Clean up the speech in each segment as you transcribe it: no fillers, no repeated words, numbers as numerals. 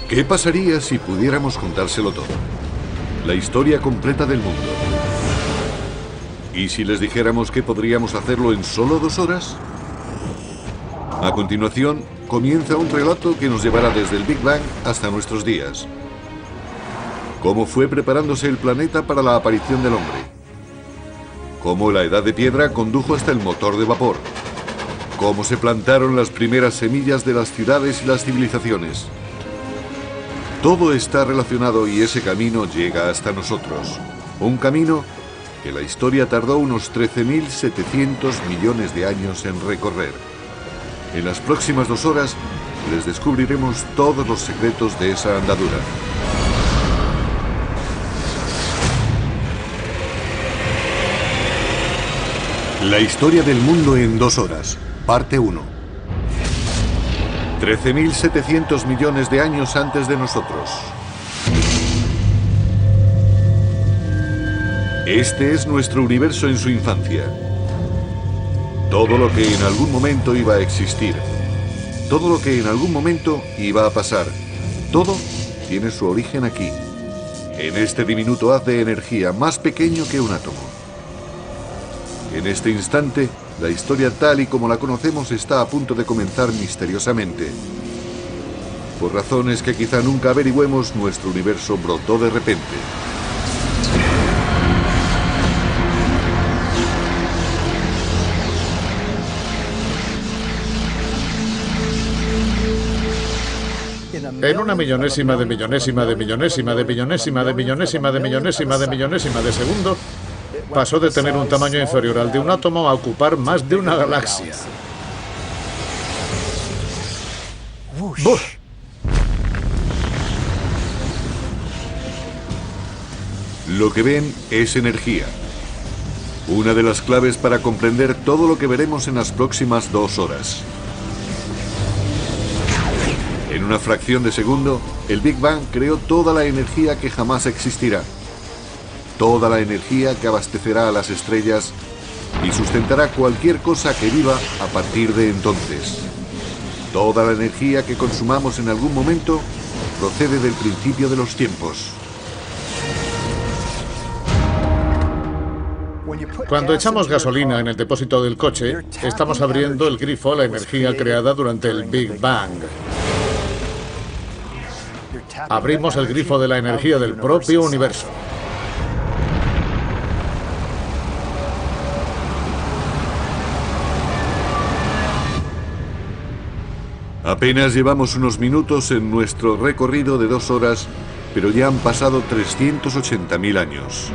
¿Qué pasaría si pudiéramos contárselo todo? La historia completa del mundo. ¿Y si les dijéramos que podríamos hacerlo en solo 2 horas? A continuación, comienza un relato que nos llevará desde el Big Bang hasta nuestros días. Cómo fue preparándose el planeta para la aparición del hombre. Cómo la edad de piedra condujo hasta el motor de vapor. Cómo se plantaron las primeras semillas de las ciudades y las civilizaciones. Todo está relacionado y ese camino llega hasta nosotros. Un camino que la historia tardó unos 13.700 millones de años en recorrer. En las próximas 2 horas les descubriremos todos los secretos de esa andadura. La historia del mundo en 2 horas, parte 1. 13.700 millones de años antes de nosotros. Este es nuestro universo en su infancia. Todo lo que en algún momento iba a existir. Todo lo que en algún momento iba a pasar. Todo tiene su origen aquí, en este diminuto haz de energía más pequeño que un átomo. En este instante, la historia tal y como la conocemos está a punto de comenzar misteriosamente. Por razones que quizá nunca averigüemos, nuestro universo brotó de repente. En una millonésima de millonésima de millonésima de millonésima de millonésima de millonésima de millonésima de segundo, pasó de tener un tamaño inferior al de un átomo a ocupar más de una galaxia. ¡Bush! Lo que ven es energía. Una de las claves para comprender todo lo que veremos en las próximas 2 horas. En una fracción de segundo, el Big Bang creó toda la energía que jamás existirá. Toda la energía que abastecerá a las estrellas y sustentará cualquier cosa que viva a partir de entonces. Toda la energía que consumamos en algún momento procede del principio de los tiempos. Cuando echamos gasolina en el depósito del coche, estamos abriendo el grifo a la energía creada durante el Big Bang. Abrimos el grifo de la energía del propio universo. Apenas llevamos unos minutos en nuestro recorrido de 2 horas, pero ya han pasado 380.000 años.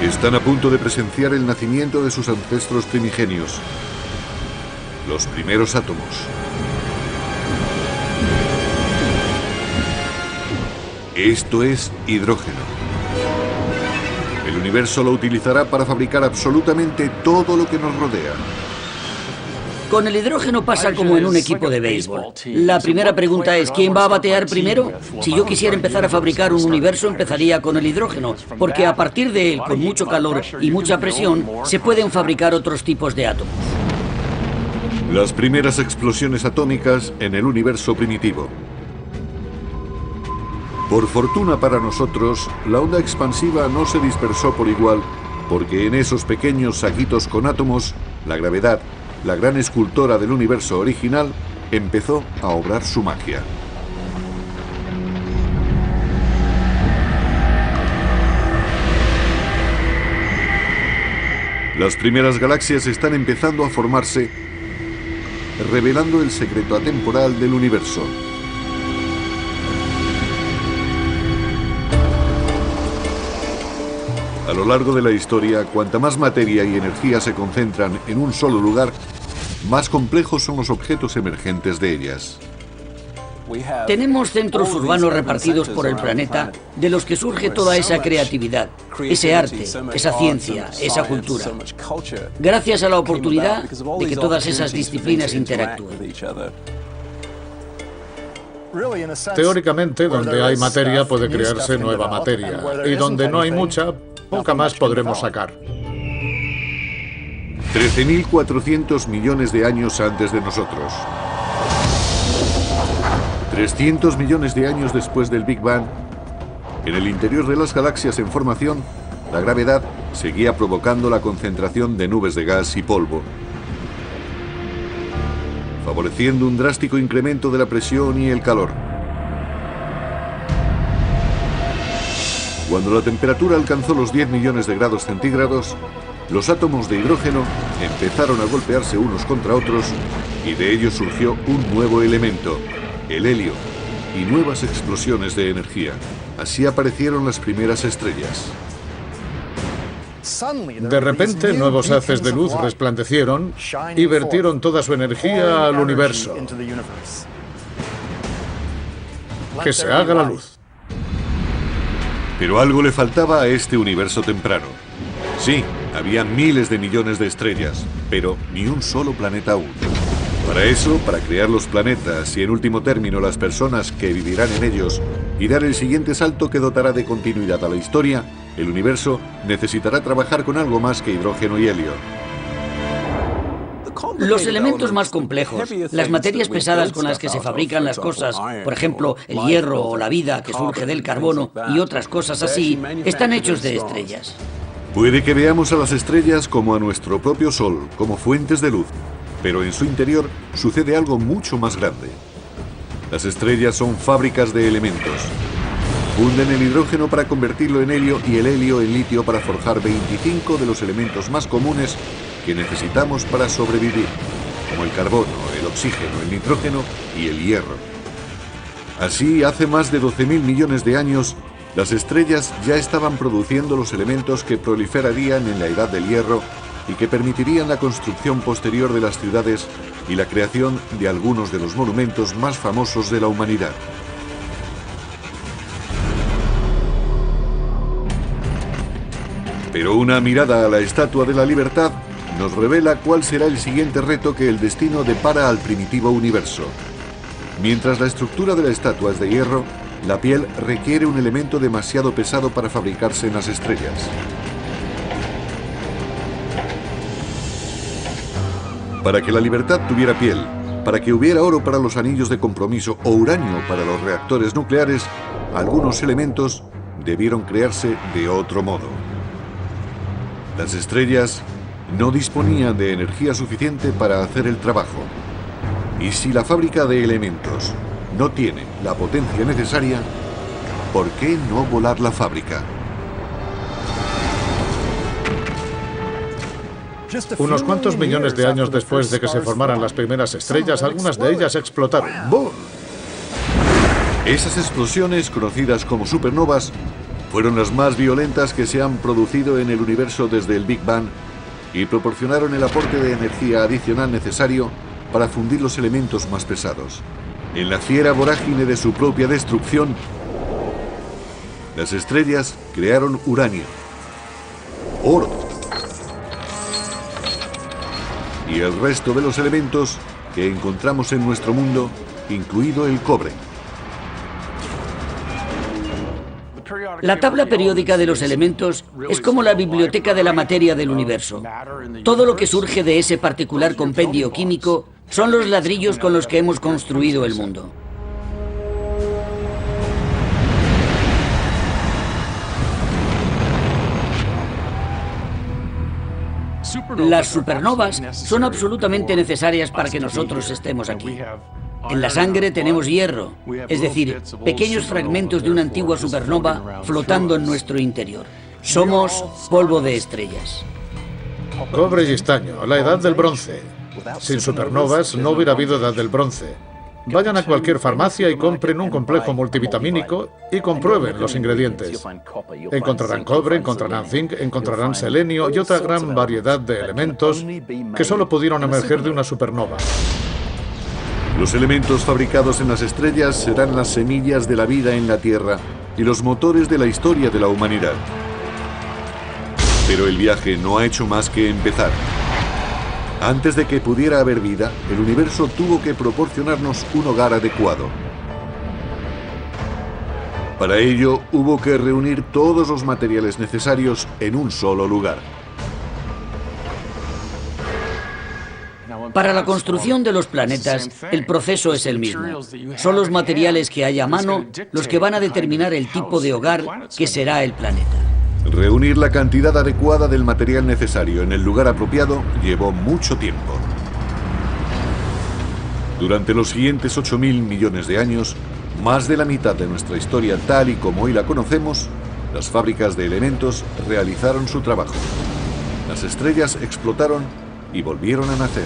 Están a punto de presenciar el nacimiento de sus ancestros primigenios, los primeros átomos. Esto es hidrógeno. El universo lo utilizará para fabricar absolutamente todo lo que nos rodea. Con el hidrógeno pasa como en un equipo de béisbol. La primera pregunta es, ¿quién va a batear primero? Si yo quisiera empezar a fabricar un universo, empezaría con el hidrógeno, porque a partir de él, con mucho calor y mucha presión, se pueden fabricar otros tipos de átomos. Las primeras explosiones atómicas en el universo primitivo. Por fortuna para nosotros, la onda expansiva no se dispersó por igual, porque en esos pequeños saquitos con átomos, la gravedad, la gran escultora del universo original, empezó a obrar su magia. Las primeras galaxias están empezando a formarse, revelando el secreto atemporal del universo. A lo largo de la historia, cuanta más materia y energía se concentran en un solo lugar, más complejos son los objetos emergentes de ellas. Tenemos centros urbanos repartidos por el planeta de los que surge toda esa creatividad, ese arte, esa ciencia, esa cultura. Gracias a la oportunidad de que todas esas disciplinas interactúen. Teóricamente, donde hay materia puede crearse nueva materia, y donde no hay mucha, poca más podremos sacar. 13.400 millones de años antes de nosotros. 300 millones de años después del Big Bang, en el interior de las galaxias en formación, la gravedad seguía provocando la concentración de nubes de gas y polvo, favoreciendo un drástico incremento de la presión y el calor. Cuando la temperatura alcanzó los 10 millones de grados centígrados, los átomos de hidrógeno empezaron a golpearse unos contra otros y de ellos surgió un nuevo elemento, el helio, y nuevas explosiones de energía. Así aparecieron las primeras estrellas. De repente, nuevos haces de luz resplandecieron y vertieron toda su energía al universo. Que se haga la luz. Pero algo le faltaba a este universo temprano. Sí, había miles de millones de estrellas, pero ni un solo planeta aún. Para eso, para crear los planetas y en último término las personas que vivirán en ellos y dar el siguiente salto que dotará de continuidad a la historia, el universo necesitará trabajar con algo más que hidrógeno y helio. Los elementos más complejos, las materias pesadas con las que se fabrican las cosas, por ejemplo, el hierro o la vida que surge del carbono y otras cosas así, están hechos de estrellas. Puede que veamos a las estrellas como a nuestro propio Sol, como fuentes de luz, pero en su interior sucede algo mucho más grande. Las estrellas son fábricas de elementos. Funden el hidrógeno para convertirlo en helio y el helio en litio para forjar 25 de los elementos más comunes que necesitamos para sobrevivir, como el carbono, el oxígeno, el nitrógeno y el hierro. Así, hace más de 12.000 millones de años, las estrellas ya estaban produciendo los elementos que proliferarían en la edad del hierro y que permitirían la construcción posterior de las ciudades y la creación de algunos de los monumentos más famosos de la humanidad. Pero una mirada a la Estatua de la Libertad nos revela cuál será el siguiente reto que el destino depara al primitivo universo. Mientras la estructura de la estatua es de hierro, la piel requiere un elemento demasiado pesado para fabricarse en las estrellas. Para que la Libertad tuviera piel, para que hubiera oro para los anillos de compromiso o uranio para los reactores nucleares, algunos elementos debieron crearse de otro modo. Las estrellas no disponían de energía suficiente para hacer el trabajo. Y si la fábrica de elementos no tiene la potencia necesaria, ¿por qué no volar la fábrica? Unos cuantos millones de años después de que se formaran las primeras estrellas, algunas de ellas explotaron. ¡Boom! Esas explosiones, conocidas como supernovas, fueron las más violentas que se han producido en el universo desde el Big Bang y proporcionaron el aporte de energía adicional necesario para fundir los elementos más pesados. En la fiera vorágine de su propia destrucción, las estrellas crearon uranio, oro y el resto de los elementos que encontramos en nuestro mundo, incluido el cobre. La tabla periódica de los elementos es como la biblioteca de la materia del universo. Todo lo que surge de ese particular compendio químico son los ladrillos con los que hemos construido el mundo. Las supernovas son absolutamente necesarias para que nosotros estemos aquí. En la sangre tenemos hierro, es decir, pequeños fragmentos de una antigua supernova flotando en nuestro interior. Somos polvo de estrellas. Cobre y estaño, la edad del bronce. Sin supernovas no hubiera habido edad del bronce. Vayan a cualquier farmacia y compren un complejo multivitamínico y comprueben los ingredientes. Encontrarán cobre, encontrarán zinc, encontrarán selenio y otra gran variedad de elementos que solo pudieron emerger de una supernova. Los elementos fabricados en las estrellas serán las semillas de la vida en la Tierra y los motores de la historia de la humanidad. Pero el viaje no ha hecho más que empezar. Antes de que pudiera haber vida, el universo tuvo que proporcionarnos un hogar adecuado. Para ello, hubo que reunir todos los materiales necesarios en un solo lugar. Para la construcción de los planetas, el proceso es el mismo. Son los materiales que hay a mano los que van a determinar el tipo de hogar que será el planeta. Reunir la cantidad adecuada del material necesario en el lugar apropiado llevó mucho tiempo. Durante los siguientes 8.000 millones de años, más de la mitad de nuestra historia tal y como hoy la conocemos, las fábricas de elementos realizaron su trabajo. Las estrellas explotaron y volvieron a nacer.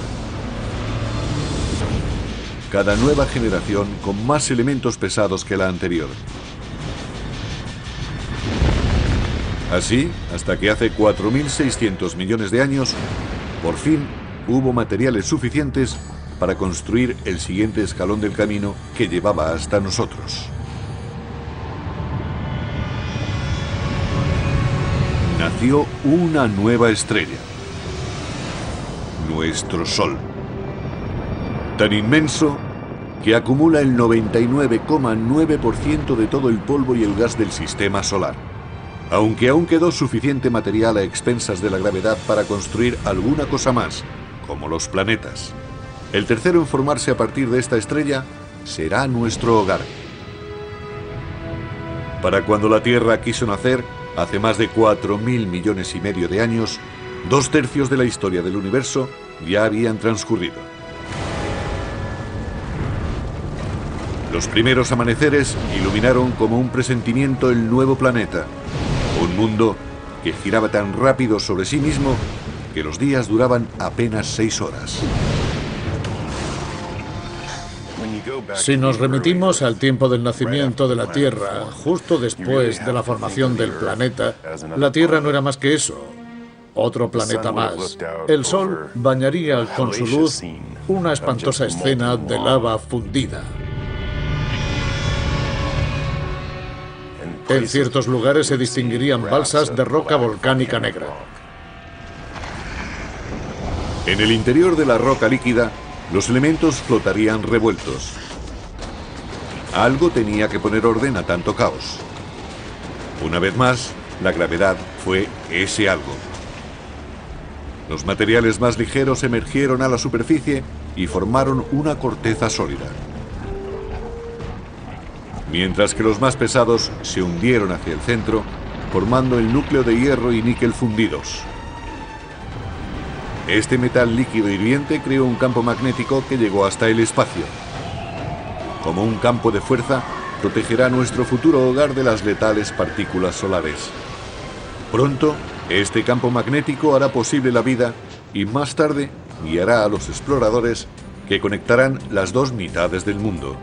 Cada nueva generación con más elementos pesados que la anterior. Así, hasta que hace 4.600 millones de años, por fin hubo materiales suficientes para construir el siguiente escalón del camino que llevaba hasta nosotros. Nació una nueva estrella, nuestro Sol, tan inmenso que acumula el 99,9% de todo el polvo y el gas del sistema solar. Aunque aún quedó suficiente material a expensas de la gravedad para construir alguna cosa más, como los planetas. El tercero en formarse a partir de esta estrella será nuestro hogar. Para cuando la Tierra quiso nacer, hace más de 4.000 millones y medio de años, 2/3 de la historia del universo ya habían transcurrido. Los primeros amaneceres iluminaron como un presentimiento el nuevo planeta, un mundo que giraba tan rápido sobre sí mismo que los días duraban apenas 6 horas. Si nos remitimos al tiempo del nacimiento de la Tierra, justo después de la formación del planeta, la Tierra no era más que eso, otro planeta más. El Sol bañaría con su luz una espantosa escena de lava fundida. En ciertos lugares se distinguirían balsas de roca volcánica negra. En el interior de la roca líquida, los elementos flotarían revueltos. Algo tenía que poner orden a tanto caos. Una vez más, la gravedad fue ese algo. Los materiales más ligeros emergieron a la superficie y formaron una corteza sólida, mientras que los más pesados se hundieron hacia el centro, formando el núcleo de hierro y níquel fundidos. Este metal líquido hirviente creó un campo magnético que llegó hasta el espacio. Como un campo de fuerza, protegerá nuestro futuro hogar de las letales partículas solares. Pronto, este campo magnético hará posible la vida y más tarde guiará a los exploradores que conectarán las dos mitades del mundo.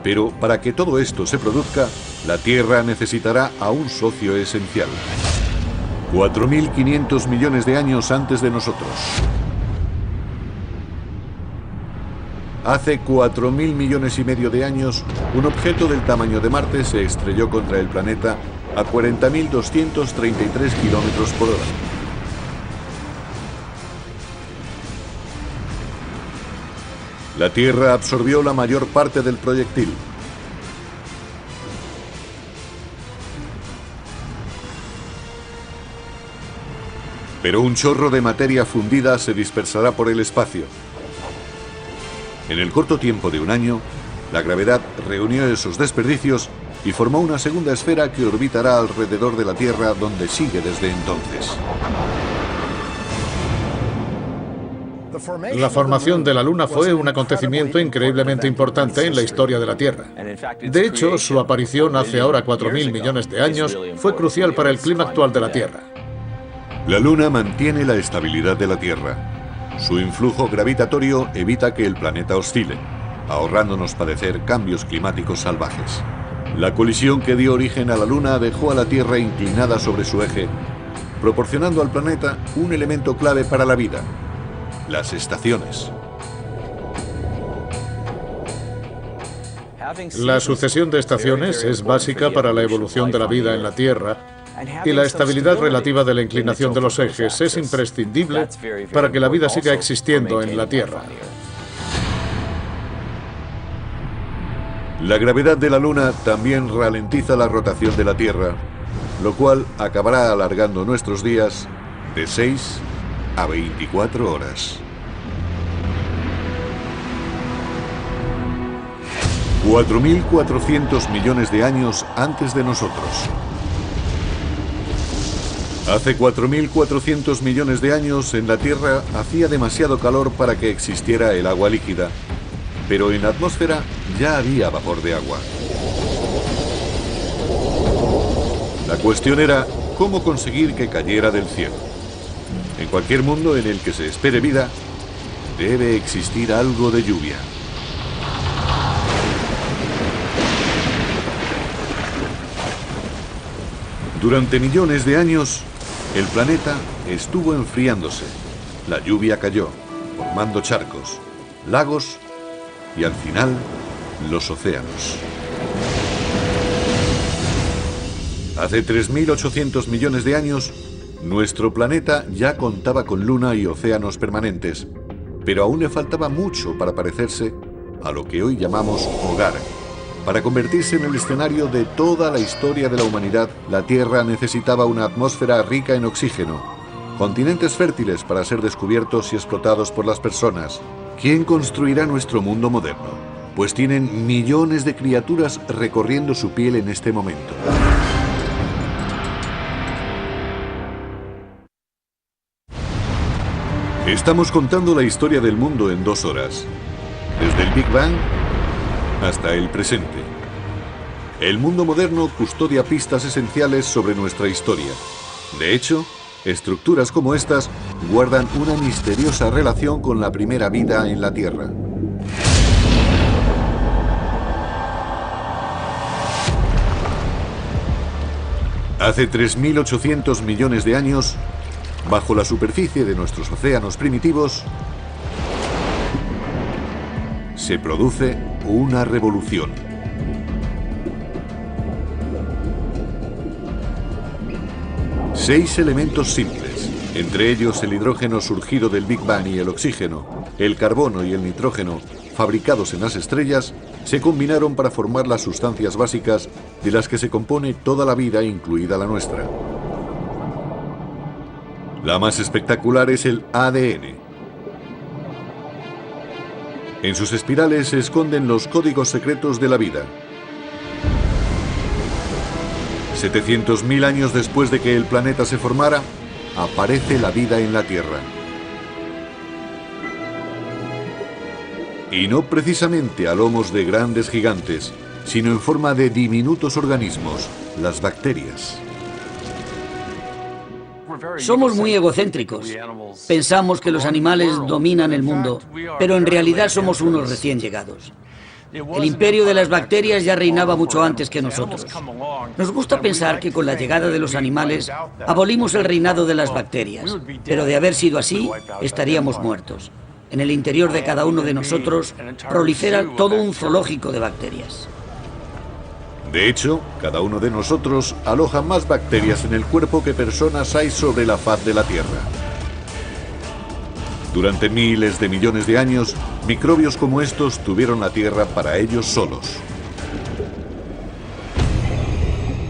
Pero para que todo esto se produzca, la Tierra necesitará a un socio esencial. 4.500 millones de años antes de nosotros. Hace 4.000 millones y medio de años, un objeto del tamaño de Marte se estrelló contra el planeta a 40.233 kilómetros por hora. La Tierra absorbió la mayor parte del proyectil. Pero un chorro de materia fundida se dispersará por el espacio. En el corto tiempo de un año, la gravedad reunió esos desperdicios y formó una segunda esfera que orbitará alrededor de la Tierra, donde sigue desde entonces. La formación de la Luna fue un acontecimiento increíblemente importante en la historia de la Tierra. De hecho, su aparición hace ahora 4.000 millones de años fue crucial para el clima actual de la Tierra. La Luna mantiene la estabilidad de la Tierra. Su influjo gravitatorio evita que el planeta oscile, ahorrándonos padecer cambios climáticos salvajes. La colisión que dio origen a la Luna dejó a la Tierra inclinada sobre su eje, proporcionando al planeta un elemento clave para la vida: las estaciones. La sucesión de estaciones es básica para la evolución de la vida en la Tierra, y la estabilidad relativa de la inclinación de los ejes es imprescindible para que la vida siga existiendo en la Tierra. La gravedad de la Luna también ralentiza la rotación de la Tierra, lo cual acabará alargando nuestros días de 6 a 24 horas. 4.400 millones de años antes de nosotros. Hace 4.400 millones de años en la Tierra hacía demasiado calor para que existiera el agua líquida, pero en la atmósfera ya había vapor de agua. La cuestión era cómo conseguir que cayera del cielo. En cualquier mundo en el que se espere vida, debe existir algo de lluvia. Durante millones de años, el planeta estuvo enfriándose. La lluvia cayó, formando charcos, lagos y al final, los océanos. Hace 3.800 millones de años, nuestro planeta ya contaba con luna y océanos permanentes, pero aún le faltaba mucho para parecerse a lo que hoy llamamos hogar. Para convertirse en el escenario de toda la historia de la humanidad, la Tierra necesitaba una atmósfera rica en oxígeno, continentes fértiles para ser descubiertos y explotados por las personas. ¿Quién construirá nuestro mundo moderno? Pues tienen millones de criaturas recorriendo su piel en este momento. Estamos contando la historia del mundo en 2 horas, desde el Big Bang hasta el presente. El mundo moderno custodia pistas esenciales sobre nuestra historia. De hecho, estructuras como estas guardan una misteriosa relación con la primera vida en la Tierra. Hace 3.800 millones de años, bajo la superficie de nuestros océanos primitivos, se produce una revolución. Seis elementos simples, entre ellos el hidrógeno surgido del Big Bang y el oxígeno, el carbono y el nitrógeno, fabricados en las estrellas, se combinaron para formar las sustancias básicas de las que se compone toda la vida, incluida la nuestra. La más espectacular es el ADN. En sus espirales se esconden los códigos secretos de la vida. 700.000 años después de que el planeta se formara, aparece la vida en la Tierra. Y no precisamente a lomos de grandes gigantes, sino en forma de diminutos organismos, las bacterias. Somos muy egocéntricos. Pensamos que los animales dominan el mundo, pero en realidad somos unos recién llegados. El imperio de las bacterias ya reinaba mucho antes que nosotros. Nos gusta pensar que con la llegada de los animales abolimos el reinado de las bacterias, pero de haber sido así, estaríamos muertos. En el interior de cada uno de nosotros prolifera todo un zoológico de bacterias. De hecho, cada uno de nosotros aloja más bacterias en el cuerpo que personas hay sobre la faz de la Tierra. Durante miles de millones de años, microbios como estos tuvieron la Tierra para ellos solos.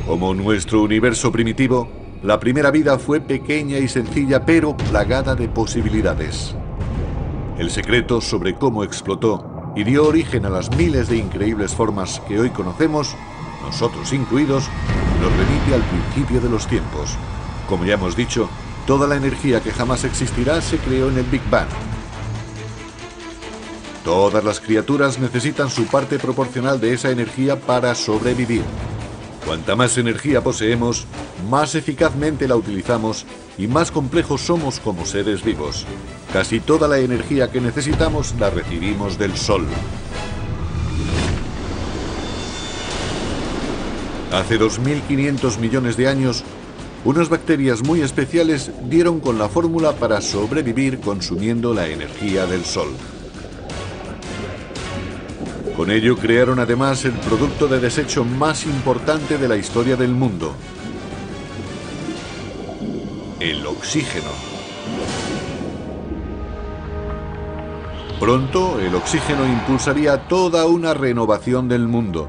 Como nuestro universo primitivo, la primera vida fue pequeña y sencilla, pero plagada de posibilidades. El secreto sobre cómo explotó y dio origen a las miles de increíbles formas que hoy conocemos, nosotros incluidos, nos remite al principio de los tiempos. Como ya hemos dicho, toda la energía que jamás existirá se creó en el Big Bang. Todas las criaturas necesitan su parte proporcional de esa energía para sobrevivir. Cuanta más energía poseemos, más eficazmente la utilizamos y más complejos somos como seres vivos. Casi toda la energía que necesitamos la recibimos del Sol. Hace 2.500 millones de años, unas bacterias muy especiales dieron con la fórmula para sobrevivir consumiendo la energía del Sol. Con ello crearon además el producto de desecho más importante de la historia del mundo: el oxígeno. Pronto, el oxígeno impulsaría toda una renovación del mundo.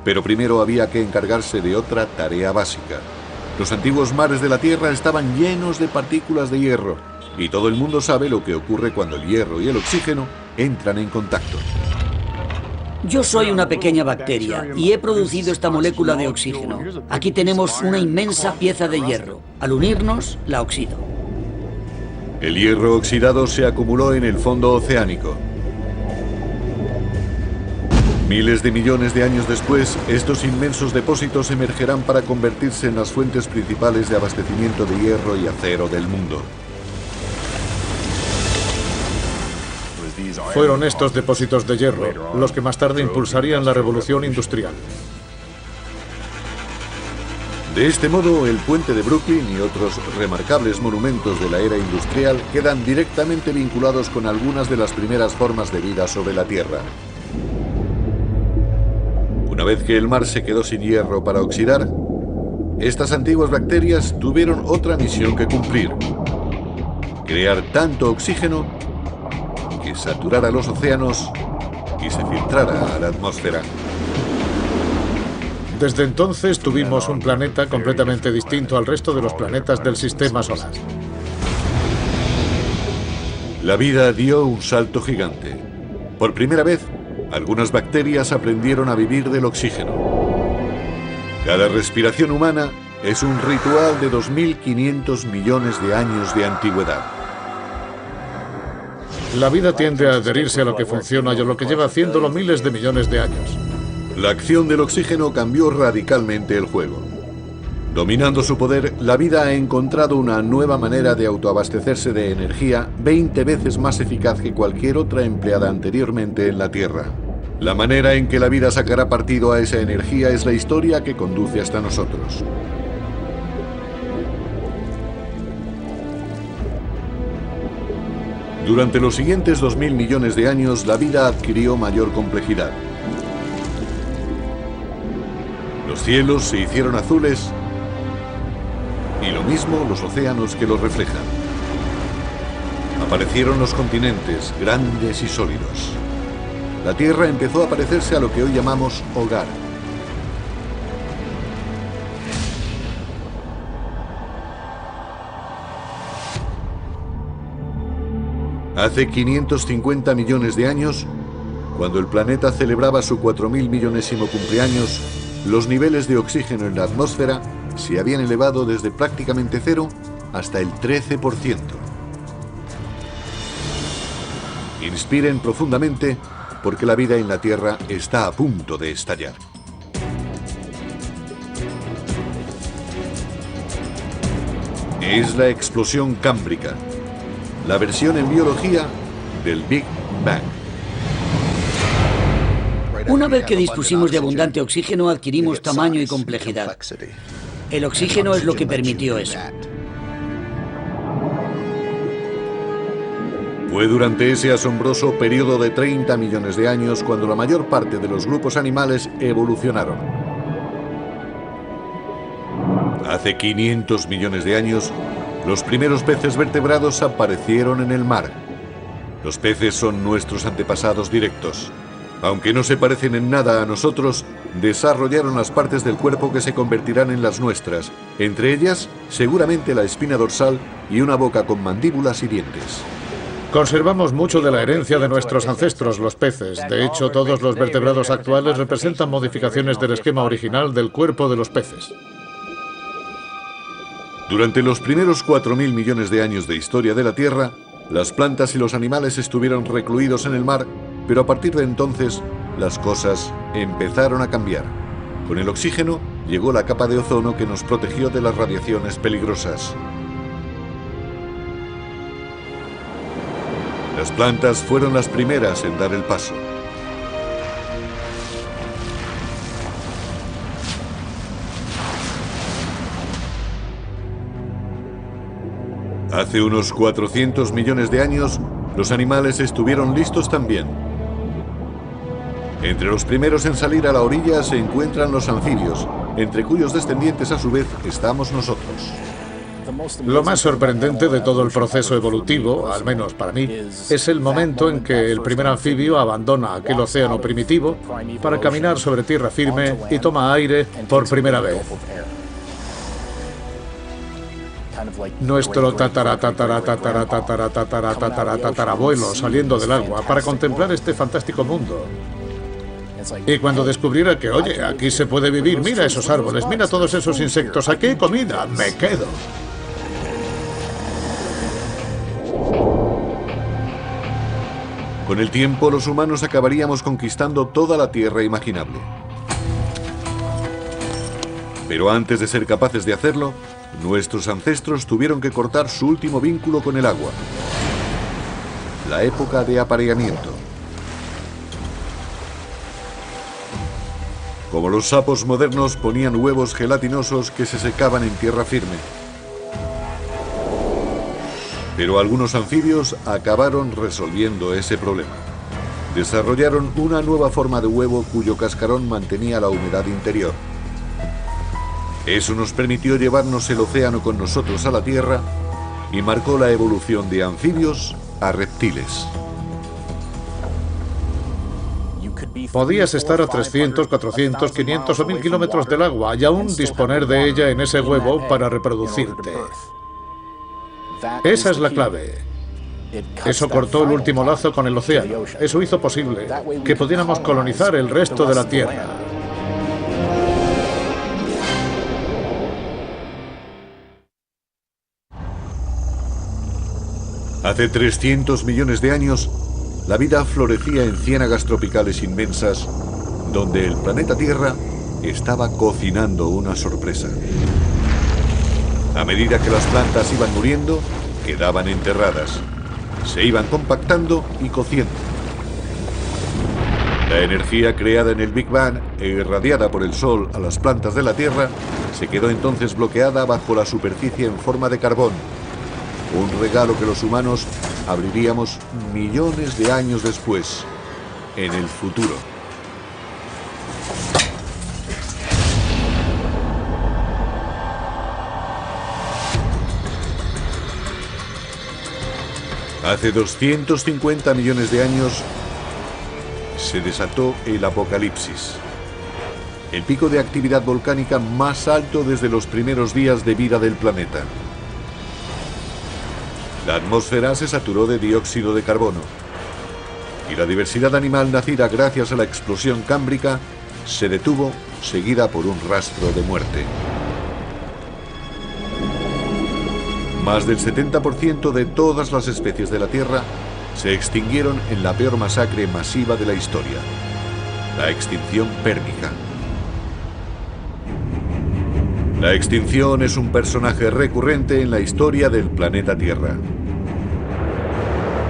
Pero primero había que encargarse de otra tarea básica. Los antiguos mares de la Tierra estaban llenos de partículas de hierro, y todo el mundo sabe lo que ocurre cuando el hierro y el oxígeno entran en contacto. Yo soy una pequeña bacteria y he producido esta molécula de oxígeno. Aquí tenemos una inmensa pieza de hierro. Al unirnos, la oxido. El hierro oxidado se acumuló en el fondo oceánico. Miles de millones de años después, estos inmensos depósitos emergerán para convertirse en las fuentes principales de abastecimiento de hierro y acero del mundo. Fueron estos depósitos de hierro los que más tarde impulsarían la revolución industrial. De este modo, el puente de Brooklyn y otros remarcables monumentos de la era industrial quedan directamente vinculados con algunas de las primeras formas de vida sobre la Tierra. Una vez que el mar se quedó sin hierro para oxidar, estas antiguas bacterias tuvieron otra misión que cumplir: crear tanto oxígeno que saturara los océanos y se filtrara a la atmósfera. Desde entonces tuvimos un planeta completamente distinto al resto de los planetas del sistema solar. La vida dio un salto gigante. Por primera vez, algunas bacterias aprendieron a vivir del oxígeno. Cada respiración humana es un ritual de 2.500 millones de años de antigüedad. La vida tiende a adherirse a lo que funciona y a lo que lleva haciéndolo miles de millones de años. La acción del oxígeno cambió radicalmente el juego. Dominando su poder, la vida ha encontrado una nueva manera de autoabastecerse de energía 20 veces más eficaz que cualquier otra empleada anteriormente en la Tierra. La manera en que la vida sacará partido a esa energía es la historia que conduce hasta nosotros. Durante los siguientes 2.000 millones de años, la vida adquirió mayor complejidad. Los cielos se hicieron azules y lo mismo los océanos que los reflejan. Aparecieron los continentes, grandes y sólidos. La Tierra empezó a parecerse a lo que hoy llamamos hogar. Hace 550 millones de años, cuando el planeta celebraba su 4.000 millonésimo cumpleaños, los niveles de oxígeno en la atmósfera se habían elevado desde prácticamente cero hasta el 13%. Inspiren profundamente, porque la vida en la Tierra está a punto de estallar. Es la explosión cámbrica, la versión en biología del Big Bang. Una vez que dispusimos de abundante oxígeno, adquirimos tamaño y complejidad. El oxígeno es lo que permitió eso. Fue durante ese asombroso periodo de 30 millones de años cuando la mayor parte de los grupos animales evolucionaron. Hace 500 millones de años, los primeros peces vertebrados aparecieron en el mar. Los peces son nuestros antepasados directos. Aunque no se parecen en nada a nosotros, desarrollaron las partes del cuerpo que se convertirán en las nuestras, entre ellas, seguramente la espina dorsal y una boca con mandíbulas y dientes. Conservamos mucho de la herencia de nuestros ancestros, los peces. De hecho, todos los vertebrados actuales representan modificaciones del esquema original del cuerpo de los peces. Durante los primeros 4.000 millones de años de historia de la Tierra, las plantas y los animales estuvieron recluidos en el mar, pero a partir de entonces, las cosas empezaron a cambiar. Con el oxígeno llegó la capa de ozono que nos protegió de las radiaciones peligrosas. Las plantas fueron las primeras en dar el paso. Hace unos 400 millones de años, los animales estuvieron listos también. Entre los primeros en salir a la orilla se encuentran los anfibios, entre cuyos descendientes a su vez estamos nosotros. Lo más sorprendente de todo el proceso evolutivo, al menos para mí, es el momento en que el primer anfibio abandona aquel océano primitivo para caminar sobre tierra firme y toma aire por primera vez. Nuestro tatarabuelo saliendo del agua para contemplar este fantástico mundo. Y cuando descubriera que, oye, aquí se puede vivir, mira esos árboles, mira todos esos insectos, aquí hay comida, me quedo. Con el tiempo, los humanos acabaríamos conquistando toda la Tierra imaginable. Pero antes de ser capaces de hacerlo, nuestros ancestros tuvieron que cortar su último vínculo con el agua. La época de apareamiento. Como los sapos modernos, ponían huevos gelatinosos que se secaban en tierra firme. Pero algunos anfibios acabaron resolviendo ese problema. Desarrollaron una nueva forma de huevo cuyo cascarón mantenía la humedad interior. Eso nos permitió llevarnos el océano con nosotros a la Tierra y marcó la evolución de anfibios a reptiles. Podías estar a 300, 400, 500 o 1000 kilómetros del agua y aún disponer de ella en ese huevo para reproducirte. Esa es la clave. Eso cortó el último lazo con el océano. Eso hizo posible que pudiéramos colonizar el resto de la Tierra. Hace 300 millones de años, la vida florecía en ciénagas tropicales inmensas, donde el planeta Tierra estaba cocinando una sorpresa. A medida que las plantas iban muriendo, quedaban enterradas. Se iban compactando y cociendo. La energía creada en el Big Bang e irradiada por el Sol a las plantas de la Tierra se quedó entonces bloqueada bajo la superficie en forma de carbón. Un regalo que los humanos abriríamos millones de años después, en el futuro. Hace 250 millones de años se desató el apocalipsis. El pico de actividad volcánica más alto desde los primeros días de vida del planeta. La atmósfera se saturó de dióxido de carbono y la diversidad animal nacida gracias a la explosión cámbrica se detuvo, seguida por un rastro de muerte. Más del 70% de todas las especies de la Tierra se extinguieron en la peor masacre masiva de la historia, la extinción pérmica. La extinción es un personaje recurrente en la historia del planeta Tierra.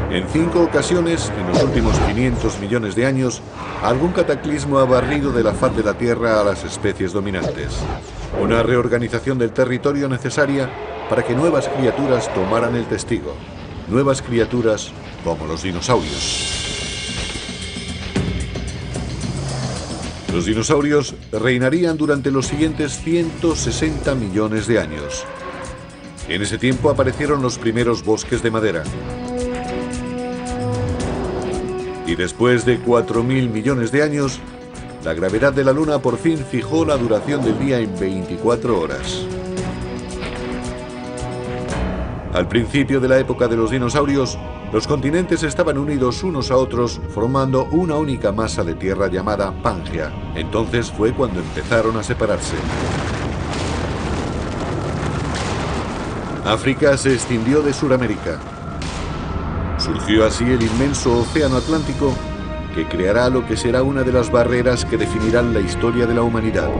En 5 ocasiones, en los últimos 500 millones de años, algún cataclismo ha barrido de la faz de la Tierra a las especies dominantes. Una reorganización del territorio necesaria para que nuevas criaturas tomaran el testigo. Nuevas criaturas como los dinosaurios. Los dinosaurios reinarían durante los siguientes 160 millones de años. En ese tiempo aparecieron los primeros bosques de madera. Y después de 4.000 millones de años, la gravedad de la Luna por fin fijó la duración del día en 24 horas. Al principio de la época de los dinosaurios, los continentes estaban unidos unos a otros, formando una única masa de tierra llamada Pangea. Entonces fue cuando empezaron a separarse. África se extinguió de Sudamérica. Surgió así el inmenso océano Atlántico, que creará lo que será una de las barreras que definirán la historia de la humanidad.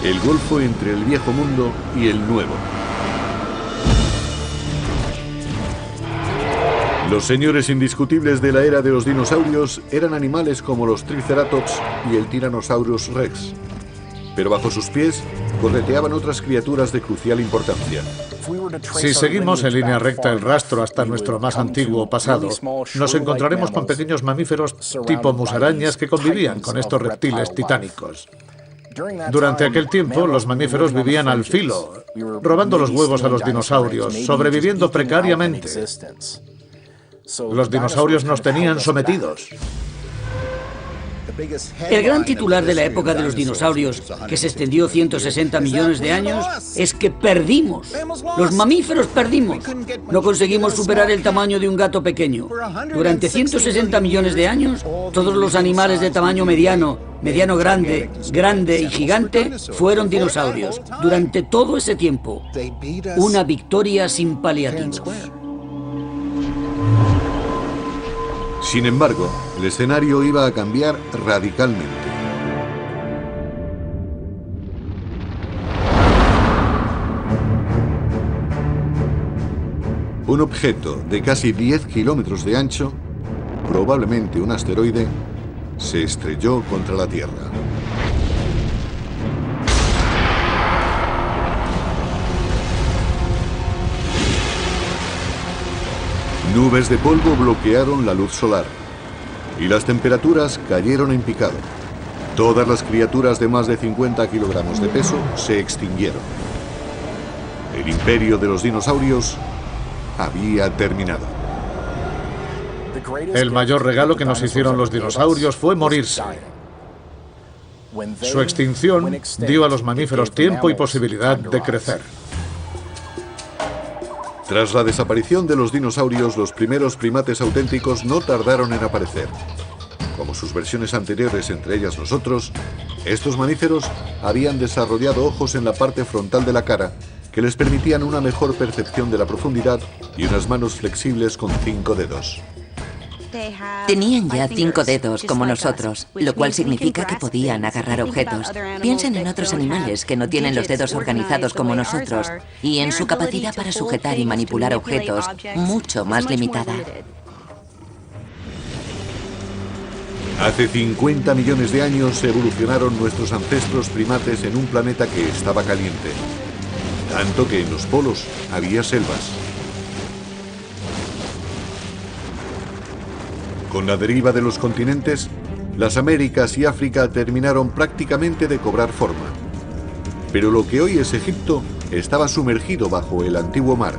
El golfo entre el viejo mundo y el nuevo. Los señores indiscutibles de la era de los dinosaurios eran animales como los Triceratops y el Tyrannosaurus Rex. Pero bajo sus pies correteaban otras criaturas de crucial importancia. Si seguimos en línea recta el rastro hasta nuestro más antiguo pasado, nos encontraremos con pequeños mamíferos tipo musarañas que convivían con estos reptiles titánicos. Durante aquel tiempo, los mamíferos vivían al filo, robando los huevos a los dinosaurios, sobreviviendo precariamente. Los dinosaurios nos tenían sometidos. El gran titular de la época de los dinosaurios, que se extendió 160 millones de años, es que perdimos. Los mamíferos perdimos. No conseguimos superar el tamaño de un gato pequeño. Durante 160 millones de años, todos los animales de tamaño mediano, mediano grande, grande y gigante fueron dinosaurios. Durante todo ese tiempo, una victoria sin paliativos. Sin embargo, el escenario iba a cambiar radicalmente. Un objeto de casi 10 kilómetros de ancho, probablemente un asteroide, se estrelló contra la Tierra. Nubes de polvo bloquearon la luz solar y las temperaturas cayeron en picado. Todas las criaturas de más de 50 kilogramos de peso se extinguieron. El imperio de los dinosaurios había terminado. El mayor regalo que nos hicieron los dinosaurios fue morirse. Su extinción dio a los mamíferos tiempo y posibilidad de crecer. Tras la desaparición de los dinosaurios, los primeros primates auténticos no tardaron en aparecer. Como sus versiones anteriores, entre ellas nosotros, estos mamíferos habían desarrollado ojos en la parte frontal de la cara que les permitían una mejor percepción de la profundidad y unas manos flexibles con 5 dedos. Tenían ya 5 dedos como nosotros, lo cual significa que podían agarrar objetos. Piensen en otros animales que no tienen los dedos organizados como nosotros y en su capacidad para sujetar y manipular objetos mucho más limitada. Hace 50 millones de años evolucionaron nuestros ancestros primates en un planeta que estaba caliente, tanto que en los polos había selvas. Con la deriva de los continentes, las Américas y África terminaron prácticamente de cobrar forma. Pero lo que hoy es Egipto estaba sumergido bajo el antiguo mar.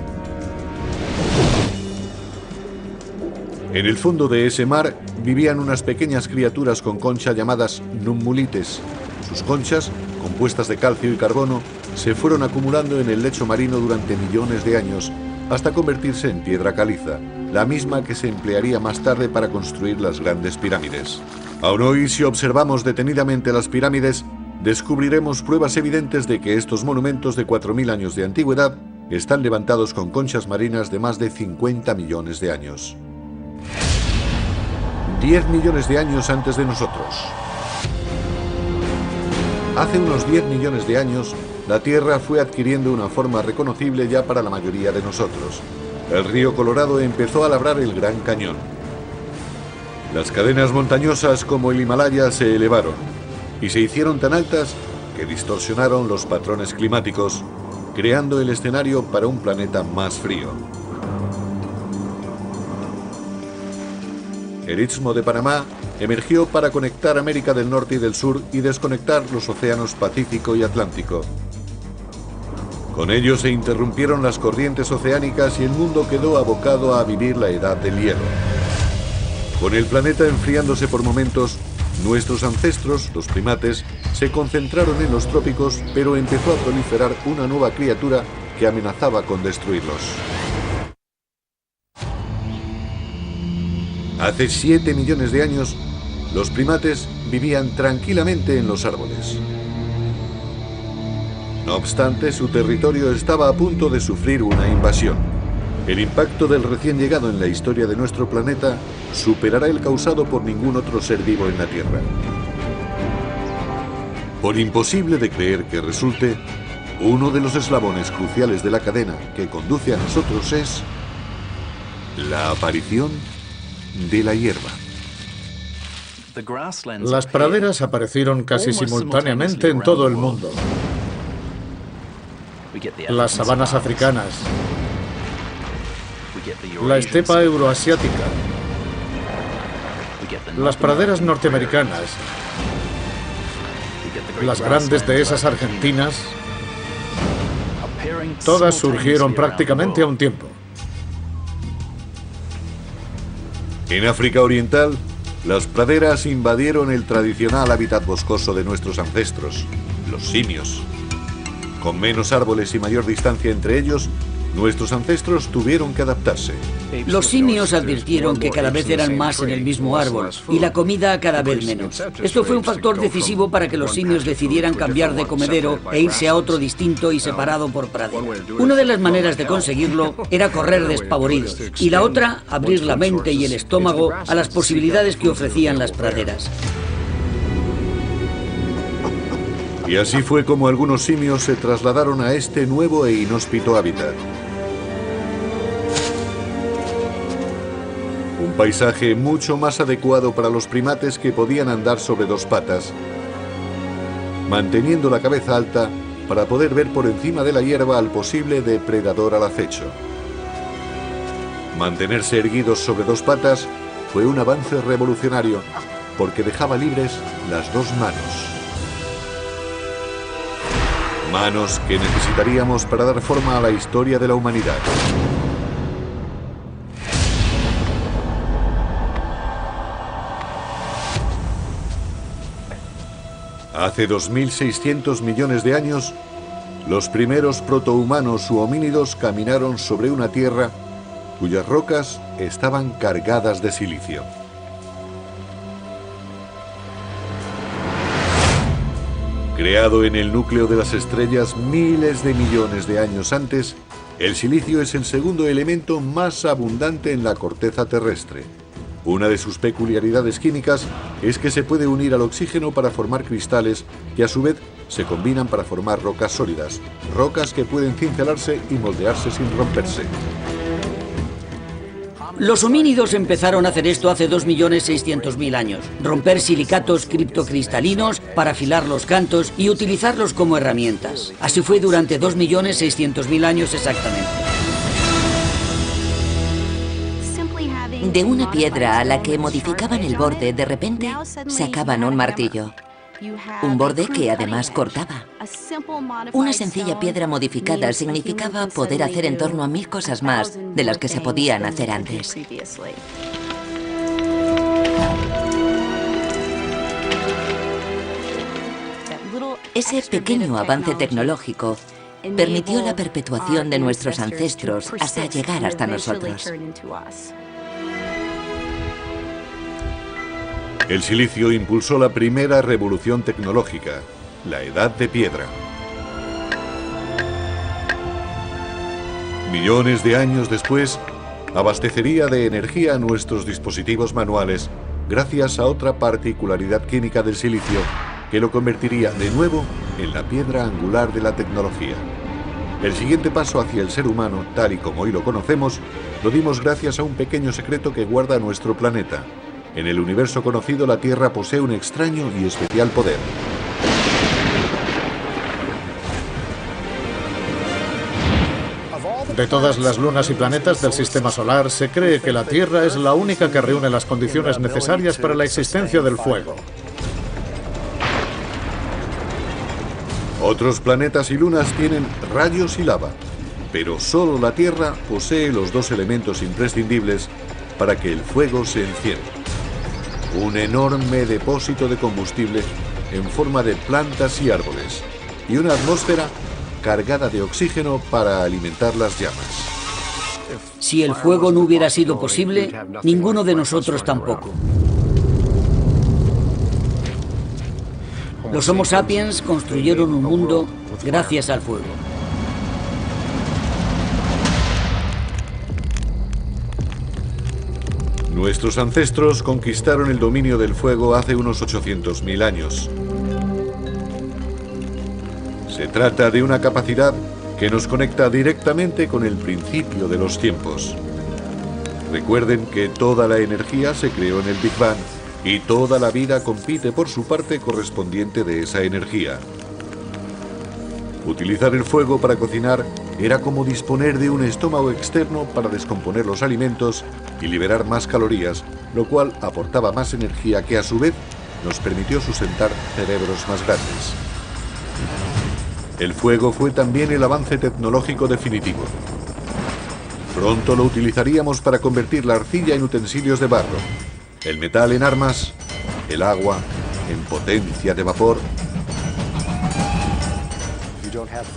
En el fondo de ese mar vivían unas pequeñas criaturas con concha llamadas nummulites. Sus conchas, compuestas de calcio y carbono, se fueron acumulando en el lecho marino durante millones de años, hasta convertirse en piedra caliza, la misma que se emplearía más tarde para construir las grandes pirámides. Aún hoy, si observamos detenidamente las pirámides, descubriremos pruebas evidentes de que estos monumentos de 4.000 años de antigüedad están levantados con conchas marinas de más de 50 millones de años. 10 millones de años antes de nosotros. Hace unos 10 millones de años, la Tierra fue adquiriendo una forma reconocible ya para la mayoría de nosotros. El río Colorado empezó a labrar el Gran Cañón. Las cadenas montañosas como el Himalaya se elevaron y se hicieron tan altas que distorsionaron los patrones climáticos, creando el escenario para un planeta más frío. El Istmo de Panamá emergió para conectar América del Norte y del Sur y desconectar los océanos Pacífico y Atlántico. Con ello se interrumpieron las corrientes oceánicas y el mundo quedó abocado a vivir la edad del hielo. Con el planeta enfriándose por momentos, nuestros ancestros, los primates, se concentraron en los trópicos, pero empezó a proliferar una nueva criatura que amenazaba con destruirlos. Hace 7 millones de años, los primates vivían tranquilamente en los árboles. No obstante, su territorio estaba a punto de sufrir una invasión. El impacto del recién llegado en la historia de nuestro planeta superará el causado por ningún otro ser vivo en la Tierra. Por imposible de creer que resulte, uno de los eslabones cruciales de la cadena que conduce a nosotros es la aparición de la hierba. Las praderas aparecieron casi simultáneamente en todo el mundo. Las sabanas africanas, la estepa euroasiática, las praderas norteamericanas, las grandes dehesas argentinas, todas surgieron prácticamente a un tiempo. En África Oriental, Las praderas invadieron el tradicional hábitat boscoso de nuestros ancestros, los simios. Con menos árboles y mayor distancia entre ellos, nuestros ancestros tuvieron que adaptarse. Los simios advirtieron que cada vez eran más en el mismo árbol y la comida cada vez menos. Esto fue un factor decisivo para que los simios decidieran cambiar de comedero e irse a otro distinto y separado por pradera. Una de las maneras de conseguirlo era correr despavoridos y la otra, abrir la mente y el estómago a las posibilidades que ofrecían las praderas. Y así fue como algunos simios se trasladaron a este nuevo e inhóspito hábitat. Un paisaje mucho más adecuado para los primates que podían andar sobre dos patas, manteniendo la cabeza alta para poder ver por encima de la hierba al posible depredador al acecho. Mantenerse erguidos sobre dos patas fue un avance revolucionario porque dejaba libres las dos manos. Manos que necesitaríamos para dar forma a la historia de la humanidad. Hace 2.600 millones de años, los primeros protohumanos u homínidos caminaron sobre una tierra cuyas rocas estaban cargadas de silicio. Creado en el núcleo de las estrellas miles de millones de años antes, el silicio es el segundo elemento más abundante en la corteza terrestre. Una de sus peculiaridades químicas es que se puede unir al oxígeno para formar cristales que a su vez se combinan para formar rocas sólidas, rocas que pueden cincelarse y moldearse sin romperse. Los homínidos empezaron a hacer esto hace 2.600.000 años. Romper silicatos criptocristalinos para afilar los cantos y utilizarlos como herramientas. Así fue durante 2.600.000 años exactamente. De una piedra a la que modificaban el borde, de repente sacaban un martillo. Un borde que además cortaba. Una sencilla piedra modificada significaba poder hacer en torno a 1000 cosas más de las que se podían hacer antes. Ese pequeño avance tecnológico permitió la perpetuación de nuestros ancestros hasta llegar hasta nosotros. El silicio impulsó la primera revolución tecnológica, la Edad de Piedra. Millones de años después, abastecería de energía a nuestros dispositivos manuales gracias a otra particularidad química del silicio que lo convertiría de nuevo en la piedra angular de la tecnología. El siguiente paso hacia el ser humano, tal y como hoy lo conocemos, lo dimos gracias a un pequeño secreto que guarda nuestro planeta. En el universo conocido, la Tierra posee un extraño y especial poder. De todas las lunas y planetas del sistema solar, se cree que la Tierra es la única que reúne las condiciones necesarias para la existencia del fuego. Otros planetas y lunas tienen rayos y lava, pero solo la Tierra posee los dos elementos imprescindibles para que el fuego se encienda. Un enorme depósito de combustible en forma de plantas y árboles, y una atmósfera cargada de oxígeno para alimentar las llamas. Si el fuego no hubiera sido posible, ninguno de nosotros tampoco. Los Homo sapiens construyeron un mundo gracias al fuego. Nuestros ancestros conquistaron el dominio del fuego hace unos 800.000 años. Se trata de una capacidad que nos conecta directamente con el principio de los tiempos. Recuerden que toda la energía se creó en el Big Bang y toda la vida compite por su parte correspondiente de esa energía. Utilizar el fuego para cocinar era como disponer de un estómago externo para descomponer los alimentos y liberar más calorías, lo cual aportaba más energía que a su vez nos permitió sustentar cerebros más grandes. El fuego fue también el avance tecnológico definitivo. Pronto lo utilizaríamos para convertir la arcilla en utensilios de barro, El metal en armas, el agua en potencia de vapor.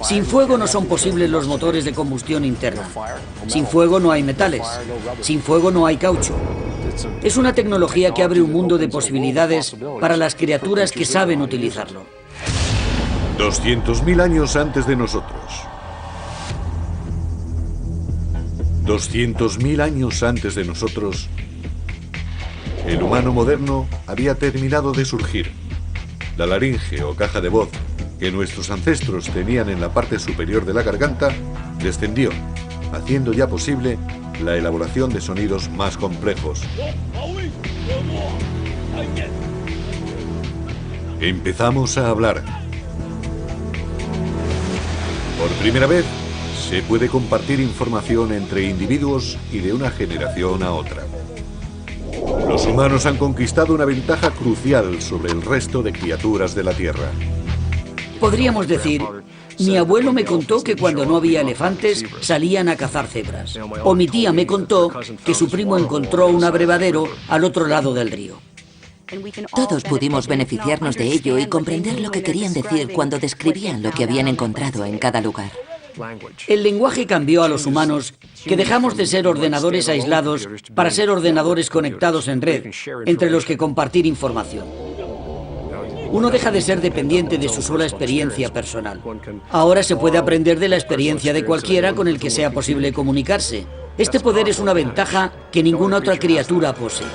Sin fuego no son posibles los motores de combustión interna. Sin fuego no hay metales. Sin fuego no hay caucho. Es una tecnología que abre un mundo de posibilidades para las criaturas que saben utilizarlo. 200.000 años antes de nosotros. 200.000 años antes de nosotros, el humano moderno había terminado de surgir. La laringe o caja de voz que nuestros ancestros tenían en la parte superior de la garganta descendió, haciendo ya posible la elaboración de sonidos más complejos. Empezamos a hablar. Por primera vez, se puede compartir información entre individuos y de una generación a otra. Los humanos han conquistado una ventaja crucial sobre el resto de criaturas de la Tierra. Podríamos decir, mi abuelo me contó que cuando no había elefantes salían a cazar cebras. O mi tía me contó que su primo encontró un abrevadero al otro lado del río. Todos pudimos beneficiarnos de ello y comprender lo que querían decir cuando describían lo que habían encontrado en cada lugar. El lenguaje cambió a los humanos, que dejamos de ser ordenadores aislados para ser ordenadores conectados en red, entre los que compartir información. Uno deja de ser dependiente de su sola experiencia personal. Ahora se puede aprender de la experiencia de cualquiera con el que sea posible comunicarse. Este poder es una ventaja que ninguna otra criatura posee.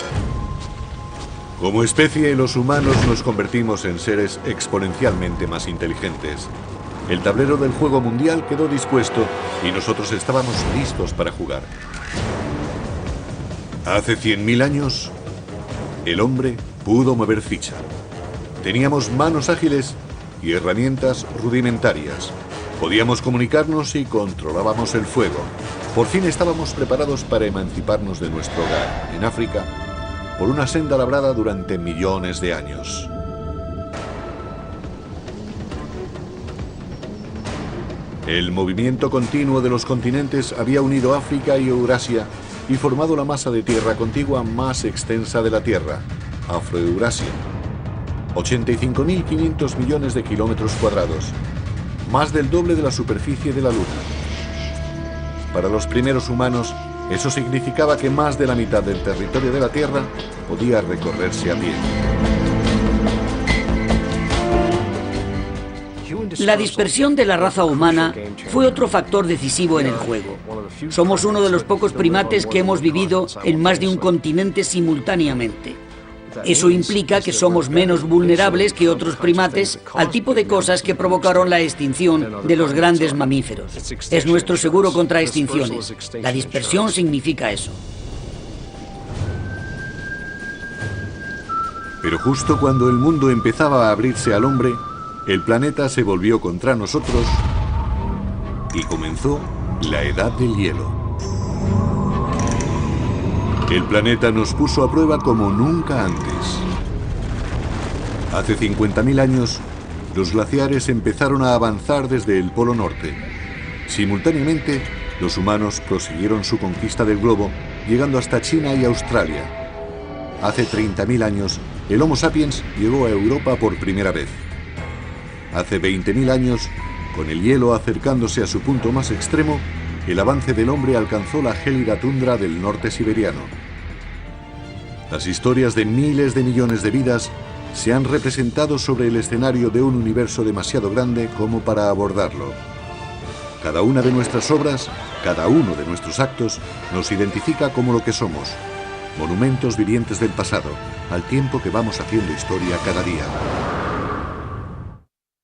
Como especie, los humanos nos convertimos en seres exponencialmente más inteligentes. El tablero del juego mundial quedó dispuesto y nosotros estábamos listos para jugar. Hace 100.000 años, el hombre pudo mover ficha. Teníamos manos ágiles y herramientas rudimentarias. Podíamos comunicarnos y controlábamos el fuego. Por fin estábamos preparados para emanciparnos de nuestro hogar, en África, por una senda labrada durante millones de años. El movimiento continuo de los continentes había unido África y Eurasia y formado la masa de tierra contigua más extensa de la Tierra, Afroeurasia. 85.500 millones de kilómetros cuadrados, más del doble de la superficie de la Luna. Para los primeros humanos, eso significaba que más de la mitad del territorio de la Tierra podía recorrerse a pie. La dispersión de la raza humana fue otro factor decisivo en el juego. Somos uno de los pocos primates que hemos vivido en más de un continente simultáneamente. Eso implica que somos menos vulnerables que otros primates al tipo de cosas que provocaron la extinción de los grandes mamíferos. Es nuestro seguro contra extinciones. La dispersión significa eso. Pero justo cuando el mundo empezaba a abrirse al hombre, el planeta se volvió contra nosotros y comenzó la Edad del Hielo. El planeta nos puso a prueba como nunca antes. Hace 50.000 años, los glaciares empezaron a avanzar desde el Polo Norte. Simultáneamente, los humanos prosiguieron su conquista del globo, llegando hasta China y Australia. Hace 30.000 años, el Homo sapiens llegó a Europa por primera vez. Hace 20.000 años, con el hielo acercándose a su punto más extremo, el avance del hombre alcanzó la gélida tundra del norte siberiano. Las historias de miles de millones de vidas se han representado sobre el escenario de un universo demasiado grande como para abordarlo. Cada una de nuestras obras, cada uno de nuestros actos, nos identifica como lo que somos, monumentos vivientes del pasado, al tiempo que vamos haciendo historia cada día.